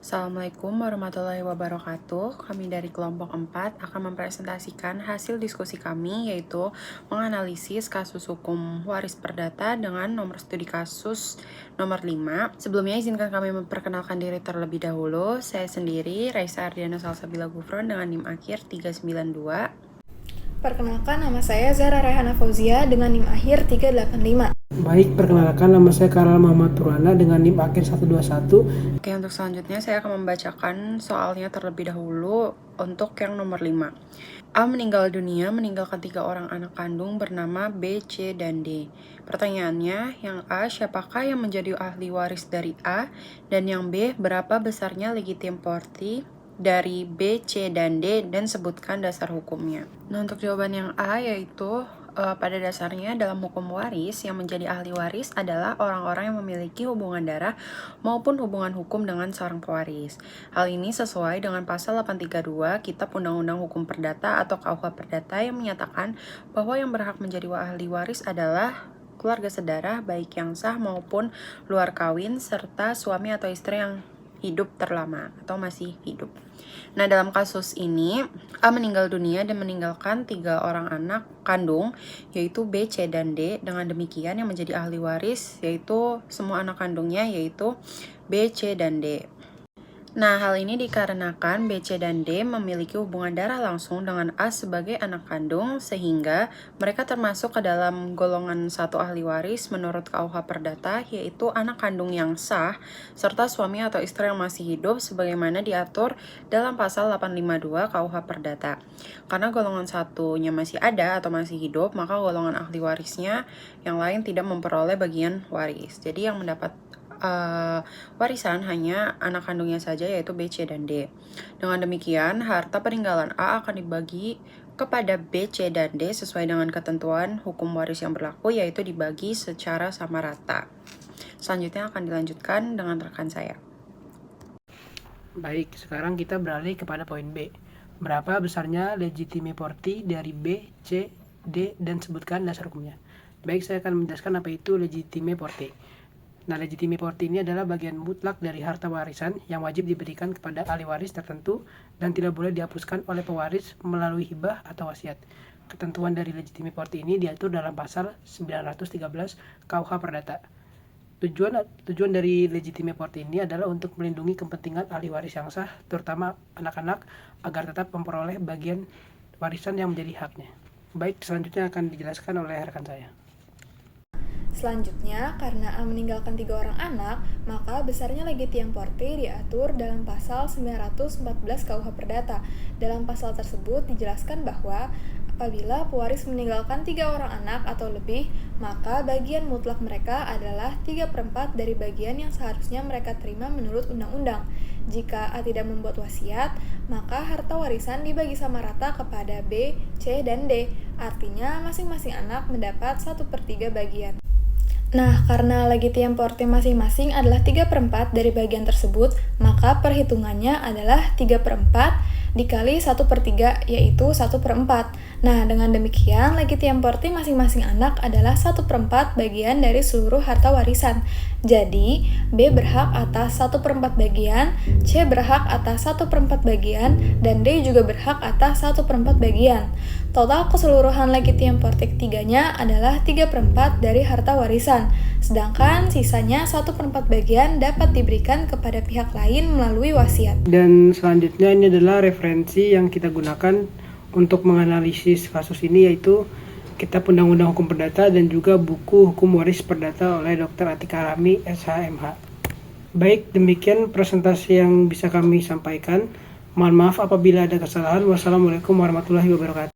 Assalamualaikum warahmatullahi wabarakatuh. Kami dari kelompok 4 akan mempresentasikan hasil diskusi kami, yaitu menganalisis kasus hukum waris perdata dengan nomor studi kasus nomor 5. Sebelumnya izinkan kami memperkenalkan diri terlebih dahulu. Saya sendiri, Raisa Ardiana Salsabila Gufron dengan NIM akhir 392. Perkenalkan, nama saya Zahra Rehana Fauzia dengan NIM akhir 385. Baik, perkenalkan nama saya Karal Muhammad Purwana dengan NIM akhir 121. Oke, untuk selanjutnya saya akan membacakan soalnya terlebih dahulu untuk yang nomor 5. A meninggal dunia meninggalkan 3 orang anak kandung bernama B, C, dan D. Pertanyaannya, yang A, siapakah yang menjadi ahli waris dari A? Dan yang B, berapa besarnya legitim property dari B, C, dan D, dan sebutkan dasar hukumnya. Nah, untuk jawaban yang A yaitu pada dasarnya dalam hukum waris yang menjadi ahli waris adalah orang-orang yang memiliki hubungan darah maupun hubungan hukum dengan seorang pewaris. Hal ini sesuai dengan pasal 832 Kitab Undang-Undang Hukum Perdata atau KUH Perdata yang menyatakan bahwa yang berhak menjadi ahli waris adalah keluarga sedarah baik yang sah maupun luar kawin serta suami atau istri yang hidup terlama atau masih hidup. Nah, dalam kasus ini A meninggal dunia dan meninggalkan 3 orang anak kandung yaitu B, C, dan D. Dengan demikian yang menjadi ahli waris yaitu semua anak kandungnya yaitu B, C, dan D. Nah, hal ini dikarenakan B, C, dan D memiliki hubungan darah langsung dengan A sebagai anak kandung, sehingga mereka termasuk ke dalam golongan satu ahli waris menurut KUH Perdata, yaitu anak kandung yang sah, serta suami atau istri yang masih hidup, sebagaimana diatur dalam pasal 852 KUH Perdata. Karena golongan satunya masih ada atau masih hidup, maka golongan ahli warisnya yang lain tidak memperoleh bagian waris. Jadi yang mendapat warisan hanya anak kandungnya saja yaitu B, C, dan D. Dengan demikian, harta peninggalan A akan dibagi kepada B, C, dan D sesuai dengan ketentuan hukum waris yang berlaku yaitu dibagi secara sama rata. Selanjutnya akan dilanjutkan dengan rekan saya. Baik, sekarang kita beralih kepada poin B. Berapa besarnya legitimate property dari B, C, D, dan sebutkan dasar hukumnya. Baik, saya akan menjelaskan apa itu legitimate property. Nah, legitimate property ini adalah bagian mutlak dari harta warisan yang wajib diberikan kepada ahli waris tertentu dan tidak boleh dihapuskan oleh pewaris melalui hibah atau wasiat. Ketentuan dari legitimate property ini diatur dalam pasal 913 KUH Perdata. Tujuan dari legitimate property ini adalah untuk melindungi kepentingan ahli waris yang sah, terutama anak-anak, agar tetap memperoleh bagian warisan yang menjadi haknya. Baik, selanjutnya akan dijelaskan oleh rekan saya. Selanjutnya, karena A meninggalkan 3 orang anak, maka besarnya legitim property diatur dalam pasal 914 KUH Perdata. Dalam pasal tersebut dijelaskan bahwa apabila pewaris meninggalkan 3 orang anak atau lebih, maka bagian mutlak mereka adalah 3/4 dari bagian yang seharusnya mereka terima menurut undang-undang. Jika A tidak membuat wasiat, maka harta warisan dibagi sama rata kepada B, C, dan D. Artinya masing-masing anak mendapat 1/3 bagian. Nah, karena legitim property masing-masing adalah 3/4 dari bagian tersebut, maka perhitungannya adalah 3/4 dikali 1/3, yaitu 1/4. Nah, dengan demikian, legitim property masing-masing anak adalah 1/4 bagian dari seluruh harta warisan. Jadi, B berhak atas 1/4 bagian, C berhak atas 1/4 bagian, dan D juga berhak atas 1/4 bagian. Total keseluruhan legitim property ketiganya adalah 3/4 dari harta warisan, sedangkan sisanya 1/4 bagian dapat diberikan kepada pihak lain melalui wasiat. Dan selanjutnya ini adalah referensi yang kita gunakan untuk menganalisis kasus ini, yaitu Kitab Undang-Undang Hukum Perdata dan juga buku Hukum Waris Perdata oleh Dr. Atika Rami, SHMH. Baik, demikian presentasi yang bisa kami sampaikan. Mohon maaf apabila ada kesalahan. Wassalamualaikum warahmatullahi wabarakatuh.